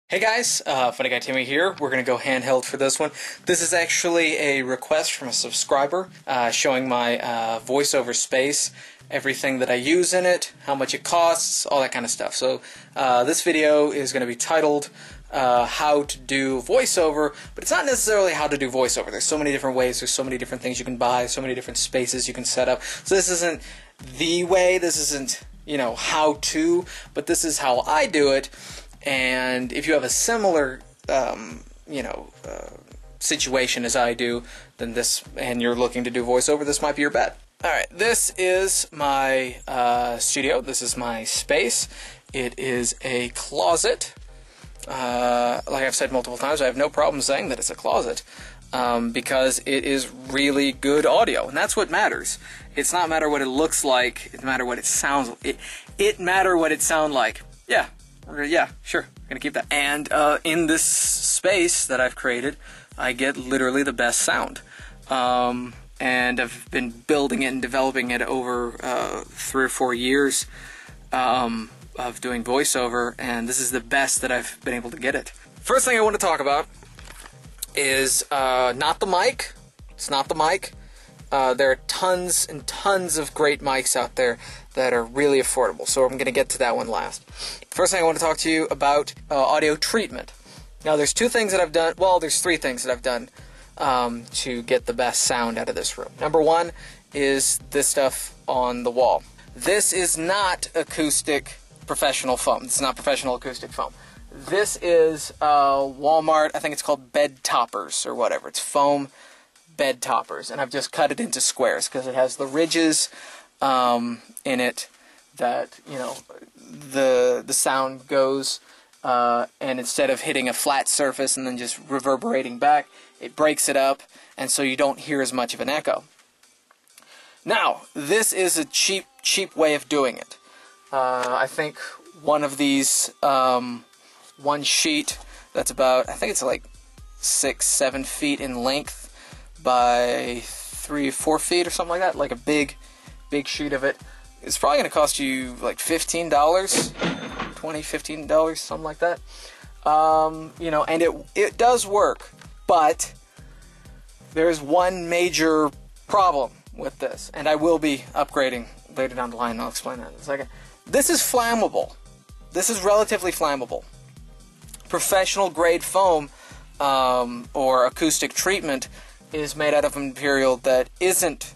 Hey guys, FunnyGuyTimmy here. We're going to go handheld for this one. This is actually a request from a subscriber showing my voiceover space, everything that I use in it, how much it costs, all that kind of stuff. So this video is going to be titled how to do voiceover, but it's not necessarily how to do voiceover. There's so many different ways, there's so many different things you can buy, so many different spaces you can set up. So this isn't the way, this isn't, how to, but this is how I do it. And if you have a similar, situation as I do, then and you're looking to do voiceover, this might be your bet. Alright, this is my studio. This is my space. It is a closet. Like I've said multiple times, I have no problem saying that it's a closet, because it is really good audio, and that's what matters. It's not matter what it looks like, it matter what it sounds like. It matter what it sounds like. Yeah, sure, gonna keep that. And in this space that I've created, I get literally the best sound. And I've been building it and developing it over 3 or 4 years of doing voiceover, and this is the best that I've been able to get it. First thing I want to talk about is not the mic. It's not the mic. There are tons and tons of great mics out there that are really affordable, so I'm going to get to that one last. First thing I want to talk to you about audio treatment. Now there's 2 things that I've done, well there's 3 things that I've done to get the best sound out of this room. Number 1 is this stuff on the wall. This is not acoustic professional foam. This is not professional acoustic foam. This is Walmart, I think it's called bed toppers or whatever. It's foam bed toppers, and I've just cut it into squares because it has the ridges in it that the sound goes, and instead of hitting a flat surface and then just reverberating back, it breaks it up, and so you don't hear as much of an echo. Now, this is a cheap way of doing it. I think one of these, one sheet that's about, I think it's like 6-7 feet in length by 3-4 feet or something like that, like a big sheet of it. It's probably going to cost you like $15, $15, something like that. And it does work, but there's one major problem with this, and I will be upgrading later down the line, and I'll explain that in a second. This is flammable. This is relatively flammable. Professional grade foam or acoustic treatment is made out of a material that isn't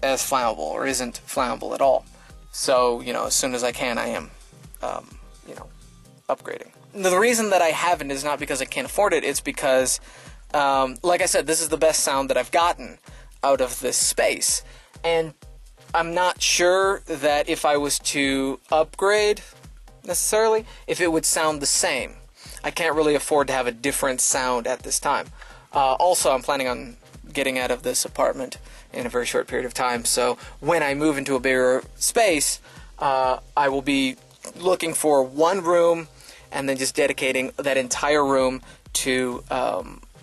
as flammable or isn't flammable at all. So, as soon as I can, I am, upgrading. The reason that I haven't is not because I can't afford it, it's because, like I said, this is the best sound that I've gotten out of this space. And I'm not sure that if I was to upgrade, necessarily, if it would sound the same. I can't really afford to have a different sound at this time. Also, I'm planning on getting out of this apartment in a very short period of time, so when I move into a bigger space, I will be looking for one room and then just dedicating that entire room to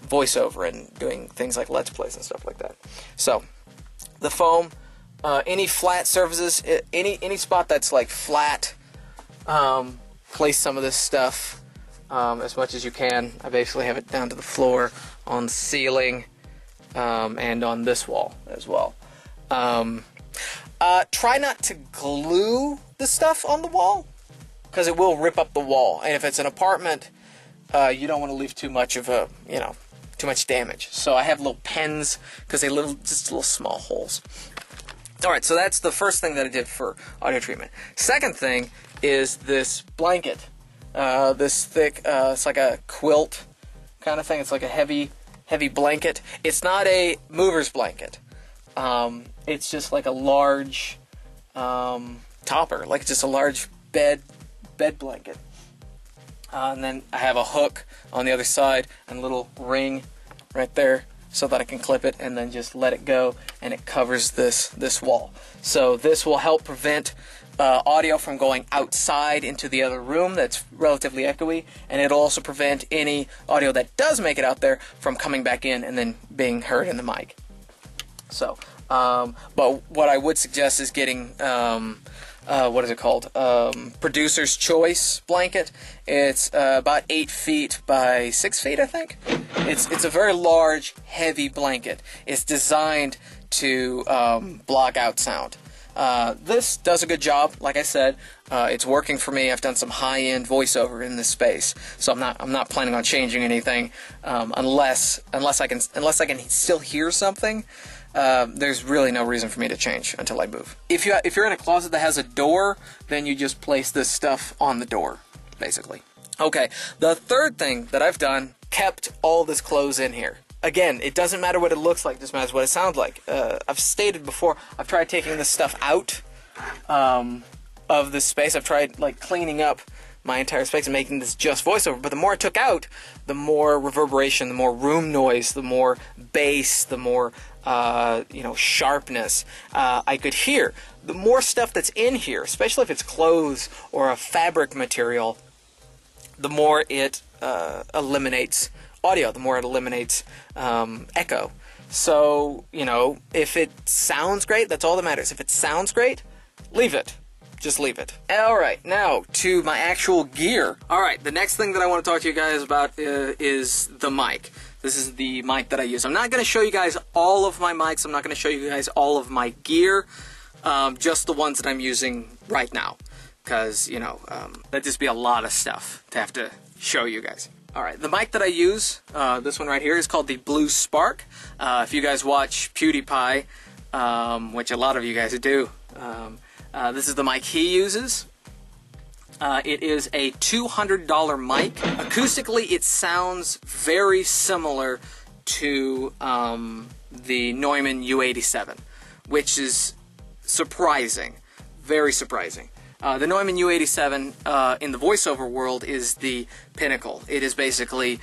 voiceover and doing things like Let's Plays and stuff like that. So, the foam, any flat surfaces, any spot that's like flat, place some of this stuff as much as you can. I basically have it down to the floor, on the ceiling, and on this wall as well. Try not to glue the stuff on the wall, because it will rip up the wall. And if it's an apartment, you don't want to leave too much of a, too much damage. So I have little pens, because they just little small holes. Alright, so that's the first thing that I did for audio treatment. Second thing is this blanket. This thick, it's like a quilt kind of thing. It's like a heavy blanket. It's not a mover's blanket. It's just like a large topper, like just a large bed blanket. And then I have a hook on the other side and a little ring right there so that I can clip it and then just let it go, and it covers this wall. So this will help prevent audio from going outside into the other room that's relatively echoey, and it'll also prevent any audio that does make it out there from coming back in and then being heard in the mic. So, but what I would suggest is getting what is it called? Producer's Choice blanket. It's about 8 feet by 6 feet, I think. It's a very large, heavy blanket. It's designed to block out sound. This does a good job, like I said. It's working for me. I've done some high-end voiceover in this space, so I'm not planning on changing anything unless I can still hear something. There's really no reason for me to change until I move. If you're in a closet that has a door, then you just place this stuff on the door, basically. Okay, the third thing that I've done, kept all this clothes in here. Again, it doesn't matter what it looks like, it just matters what it sounds like. I've stated before, I've tried taking this stuff out of this space. I've tried like cleaning up my entire space and making this just voiceover, but the more I took out, the more reverberation, the more room noise, the more bass, the more sharpness I could hear. The more stuff that's in here, especially if it's clothes or a fabric material, the more it eliminates audio, the more it eliminates echo. So, if it sounds great, that's all that matters. If it sounds great, leave it. Just leave it. Alright, now to my actual gear. Alright, the next thing that I want to talk to you guys about is the mic. This is the mic that I use. I'm not going to show you guys all of my mics. I'm not going to show you guys all of my gear. Just the ones that I'm using right now. Because, that'd just be a lot of stuff to have to show you guys. Alright, the mic that I use, this one right here, is called the Blue Spark. If you guys watch PewDiePie, which a lot of you guys do, this is the mic he uses. It is a $200 mic. Acoustically, it sounds very similar to the Neumann U87, which is surprising, very surprising. The Neumann U87 in the voiceover world is the pinnacle. It is basically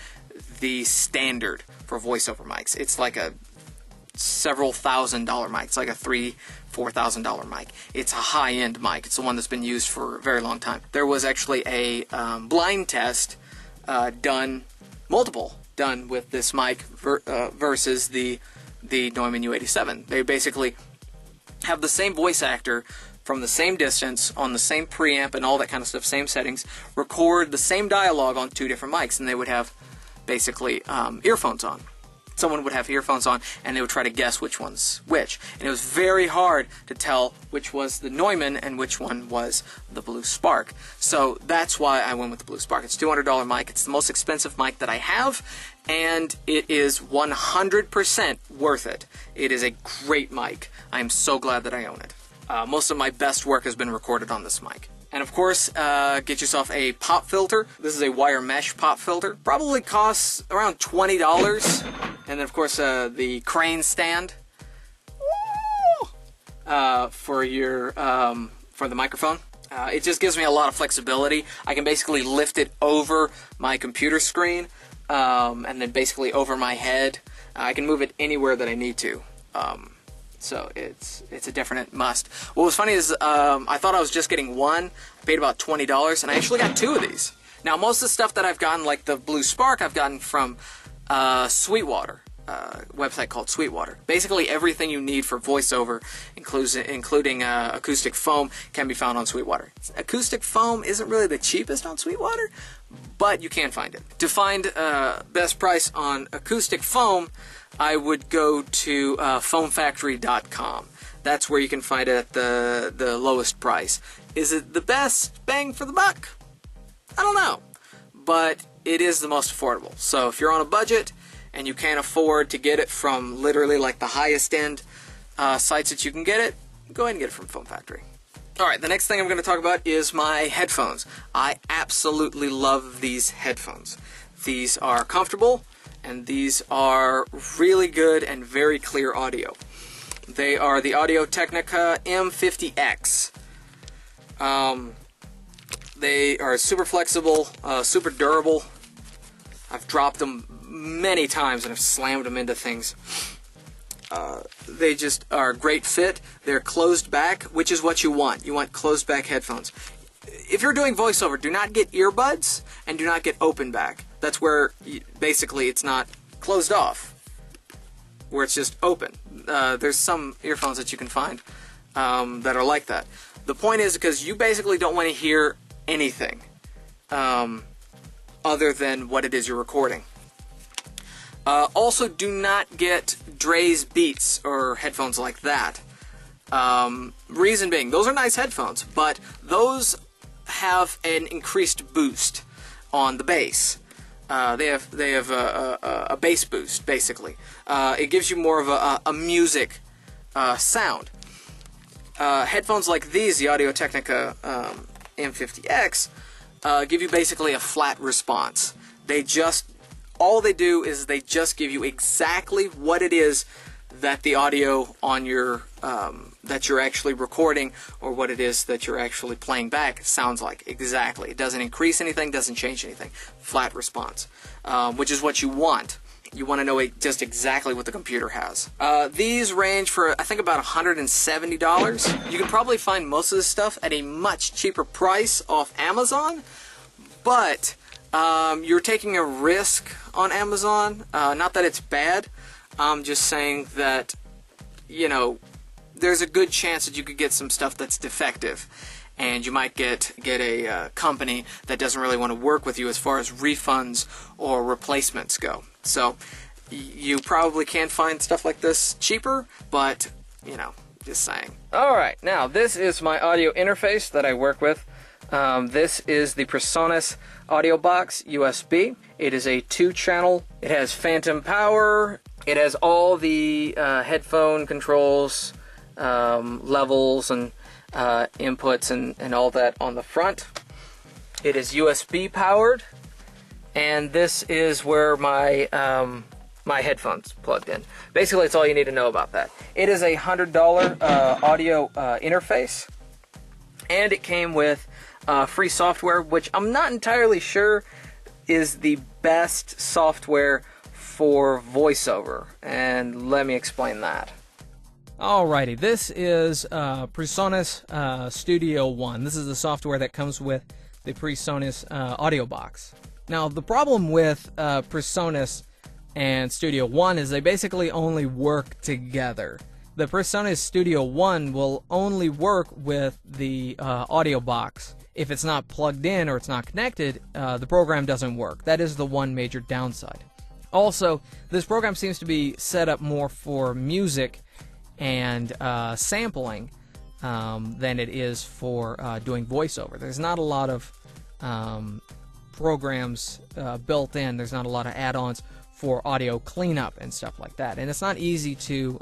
the standard for voiceover mics. It's like a several $1,000 mic. It's like a $3,000-$4,000 mic. It's a high-end mic. It's the one that's been used for a very long time. There was actually a blind test done with this mic versus the Neumann U87. They basically have the same voice actor from the same distance, on the same preamp and all that kind of stuff, same settings, record the same dialogue on two different mics, and they would have basically earphones on. Someone would have earphones on, and they would try to guess which one's which. And it was very hard to tell which was the Neumann and which one was the Blue Spark. So that's why I went with the Blue Spark. It's a $200 mic. It's the most expensive mic that I have, and it is 100% worth it. It is a great mic. I am so glad that I own it. Most of my best work has been recorded on this mic. And of course, get yourself a pop filter. This is a wire mesh pop filter. Probably costs around $20. And then of course, the crane stand for the microphone. It just gives me a lot of flexibility. I can basically lift it over my computer screen, and then basically over my head. I can move it anywhere that I need to. So it's a definite must. What was funny is I thought I was just getting one. I paid about $20, and I actually got two of these. Now, most of the stuff that I've gotten, like the Blue Spark, I've gotten from Sweetwater, website called Sweetwater. Basically, everything you need for voiceover, including acoustic foam, can be found on Sweetwater. Acoustic foam isn't really the cheapest on Sweetwater, but you can find it. To find best price on acoustic foam, I would go to foamfactory.com. That's where you can find it at the lowest price. Is it the best bang for the buck? I don't know. But it is the most affordable. So if you're on a budget and you can't afford to get it from literally like the highest end sites that you can get it, go ahead and get it from Foam Factory. Alright, the next thing I'm going to talk about is my headphones. I absolutely love these headphones. These are comfortable, and these are really good and very clear audio. They are the Audio-Technica M50X. They are super flexible, super durable. I've dropped them many times and I've slammed them into things. They just are a great fit. They're closed back, which is what you want. You want closed back headphones. If you're doing voiceover, do not get earbuds and do not get open back. That's where basically it's not closed off, where it's just open. There's some earphones that you can find that are like that. The point is because you basically don't want to hear anything other than what it is you're recording. Also, do not get Dre's Beats or headphones like that. Reason being, those are nice headphones, but those have an increased boost on the bass. They have a bass boost, basically. It gives you more of a music sound. Headphones like these, the Audio-Technica M50X, give you basically a flat response. All they do is they just give you exactly what it is that the audio on your that you're actually recording, or what it is that you're actually playing back sounds like. Exactly. It doesn't increase anything, doesn't change anything. Flat response, which is what you want. You want to know just exactly what the computer has. These range for, I think, about $170. You can probably find most of this stuff at a much cheaper price off Amazon, but you're taking a risk on Amazon. Not that it's bad. I'm just saying that, you know, there's a good chance that you could get some stuff that's defective, and you might get a company that doesn't really want to work with you as far as refunds or replacements go. So you probably can find stuff like this cheaper, but, you know, just saying. Alright, now this is my audio interface that I work with. This is the PreSonus Audio Box USB. It is a 2-channel. It has phantom power. It has all the headphone controls, levels, and inputs, and all that on the front. It is USB powered, and this is where my my headphones plugged in. Basically, that's all you need to know about that. It is a $100 audio interface, and it came with free software, which I'm not entirely sure is the best software for voiceover, and let me explain that. Alrighty, this is PreSonus Studio One. This is the software that comes with the PreSonus audio box. Now, the problem with PreSonus and Studio One is they basically only work together. The PreSonus Studio One will only work with the audio box. If it's not plugged in or it's not connected, the program doesn't work. That is the one major downside. Also, this program seems to be set up more for music and sampling than it is for doing voiceover. There's not a lot of programs built in. There's not a lot of add-ons for audio cleanup and stuff like that. And it's not easy to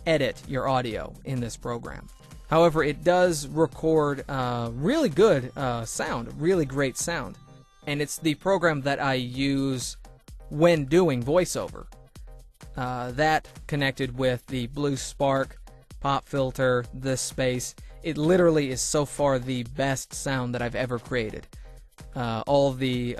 edit your audio in this program. However, it does record really good sound, really great sound. And it's the program that I use when doing voiceover. That connected with the Blue Spark, pop filter, this space. It literally is so far the best sound that I've ever created. All of the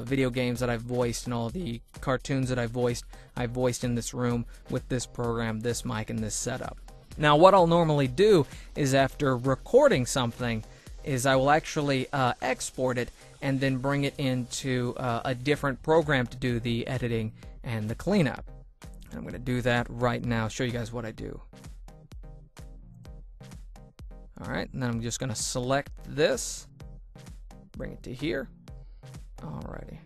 video games that I've voiced and all the cartoons that I've voiced in this room with this program, this mic, and this setup. Now, what I'll normally do is after recording something is I will actually export it and then bring it into a different program to do the editing and the cleanup. And I'm going to do that right now, show you guys what I do. Alright, and then I'm just going to select this, bring it to here. Alrighty.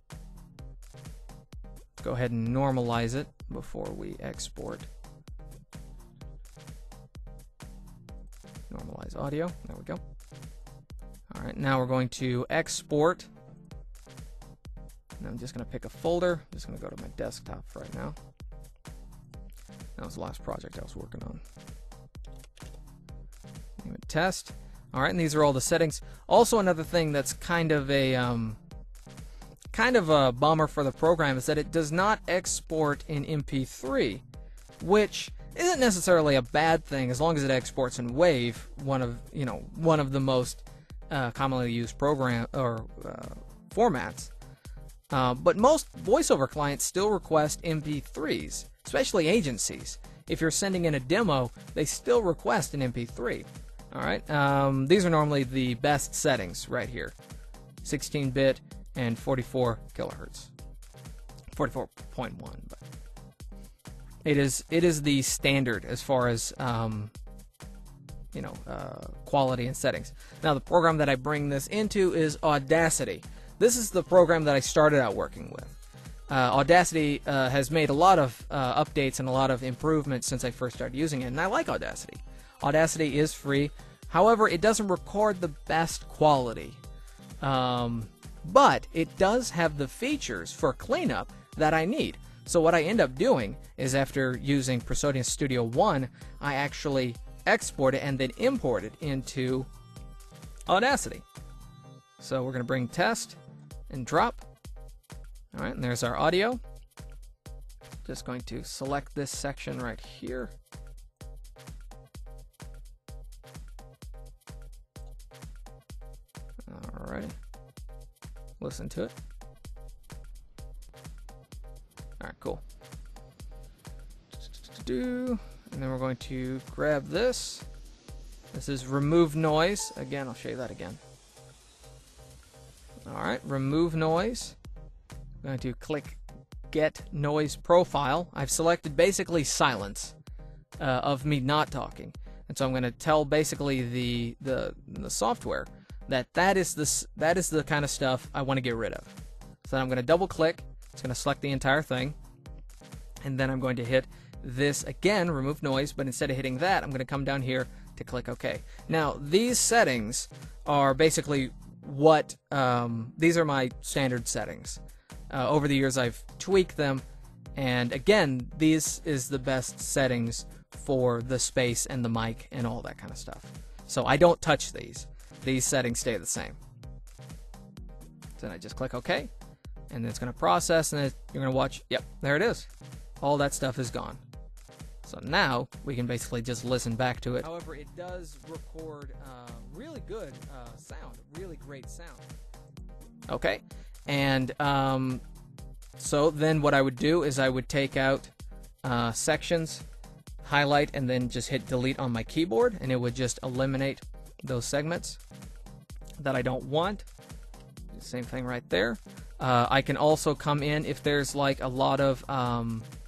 Let's go ahead and normalize it before we export. Normalize audio, there we go. Alright, now we're going to export. And I'm just going to pick a folder. I'm just going to go to my desktop right now. That was the last project I was working on. Name it test. Alright, and these are all the settings. Also, another thing that's kind of a bummer for the program is that it does not export in MP3, which isn't necessarily a bad thing as long as it exports in WAV, one of the most commonly used program or formats. But most voiceover clients still request MP3s, especially agencies. If you're sending in a demo, they still request an MP3. Alright, these are normally the best settings right here. 16-bit and 44 kilohertz. 44.1, but it is the standard as far as quality and settings. Now, the program that I bring this into is Audacity. This is the program that I started out working with. Audacity has made a lot of updates and a lot of improvements since I first started using it, and I like Audacity. Audacity is free. However, it doesn't record the best quality. But it does have the features for cleanup that I need. So what I end up doing is, after using Prosodium Studio 1, I actually export it and then import it into Audacity. So we're going to bring test and drop. All right, and there's our audio. Just going to select this section right here. Alrighty. Listen to it. Alright, cool. And then we're going to grab this. This is remove noise. Again, I'll show you that again. Alright, remove noise. I'm going to click get noise profile. I've selected basically silence of me not talking. And so I'm going to tell basically the software that is the kind of stuff I want to get rid of. So then I'm going to double click. It's going to select the entire thing, and then I'm going to hit this again, remove noise, but instead of hitting that, I'm going to come down here to click OK. Now, these settings are basically what these are my standard settings. Over the years, I've tweaked them, and again, this is the best settings for the space and the mic and all that kind of stuff. So I don't touch these. These settings stay the same. Then I just click OK, and then it's going to process, and you're going to watch. Yep, there it is. All that stuff is gone. So now we can basically just listen back to it. However, it does record really good sound, really great sound. Okay, and so then what I would do is I would take out sections, highlight, and then just hit delete on my keyboard, and it would just eliminate those segments that I don't want. Same thing right there. I can also come in if there's like a lot of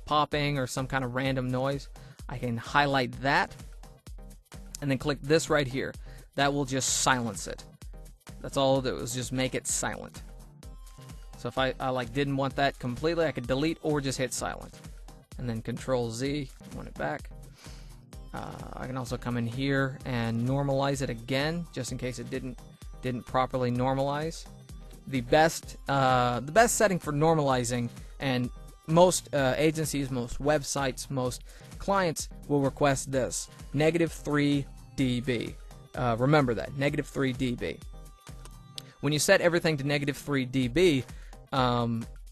popping or some kind of random noise. I can highlight that and then click this right here. That will just silence it. That's all it was, just make it silent. So if I like didn't want that completely, I could delete or just hit silent, and then Control Z, want it back. I can also come in here and normalize it again, just in case it didn't properly normalize. The best setting for normalizing, and most agencies, most websites, most clients will request this, -3 dB. Remember that, -3 dB. When you set everything to -3 dB,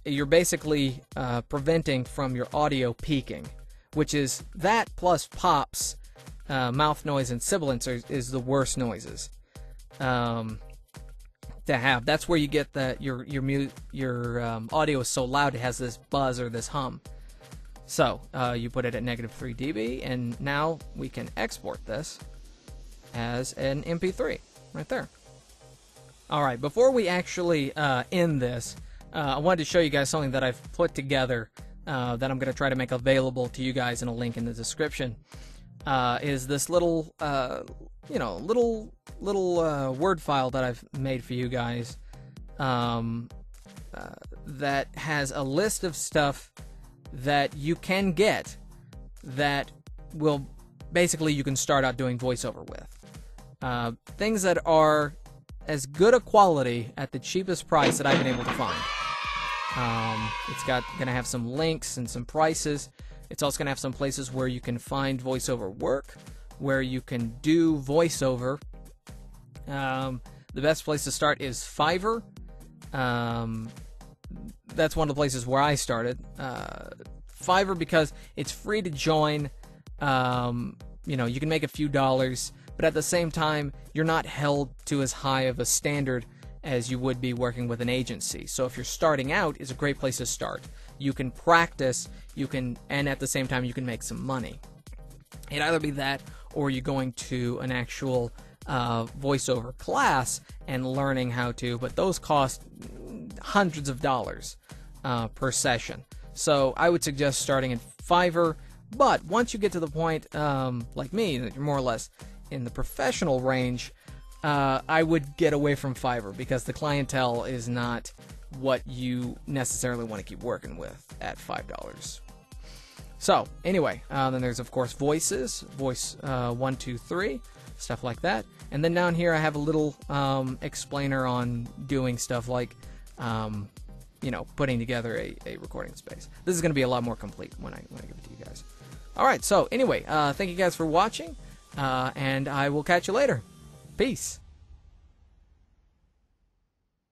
you're basically preventing from your audio peaking, which is that plus pops, mouth noise, and sibilance is the worst noises to have. That's where you get that your audio is so loud it has this buzz or this hum. So you put it at -3 dB, and now we can export this as an MP3 right there. All right, before we actually end this, I wanted to show you guys something that I've put together that I'm going to try to make available to you guys in a link in the description. Is this little little word file that I've made for you guys that has a list of stuff that you can get that will basically you can start out doing voiceover with. Things that are as good a quality at the cheapest price that I've been able to find. It's gonna have some links and some prices. It's also gonna have some places where you can find voiceover work, where you can do voiceover. The best place to start is Fiverr. That's one of the places where I started. Fiverr, because it's free to join. You can make a few dollars, but at the same time, you're not held to as high of a standard as you would be working with an agency. So if you're starting out, it's a great place to start. You can practice, and at the same time, you can make some money. It'd either be that, or you're going to an actual voiceover class and learning how to, but those cost hundreds of dollars per session. So I would suggest starting at Fiverr, but once you get to the point, like me, that you're more or less in the professional range, I would get away from Fiverr because the clientele is not what you necessarily want to keep working with at $5. So, anyway, then there's, of course, voices, voice 1, 2, 3, stuff like that. And then down here I have a little explainer on doing stuff like, you know, putting together a recording space. This is going to be a lot more complete when I give it to you guys. Alright, so anyway, thank you guys for watching, and I will catch you later. Peace.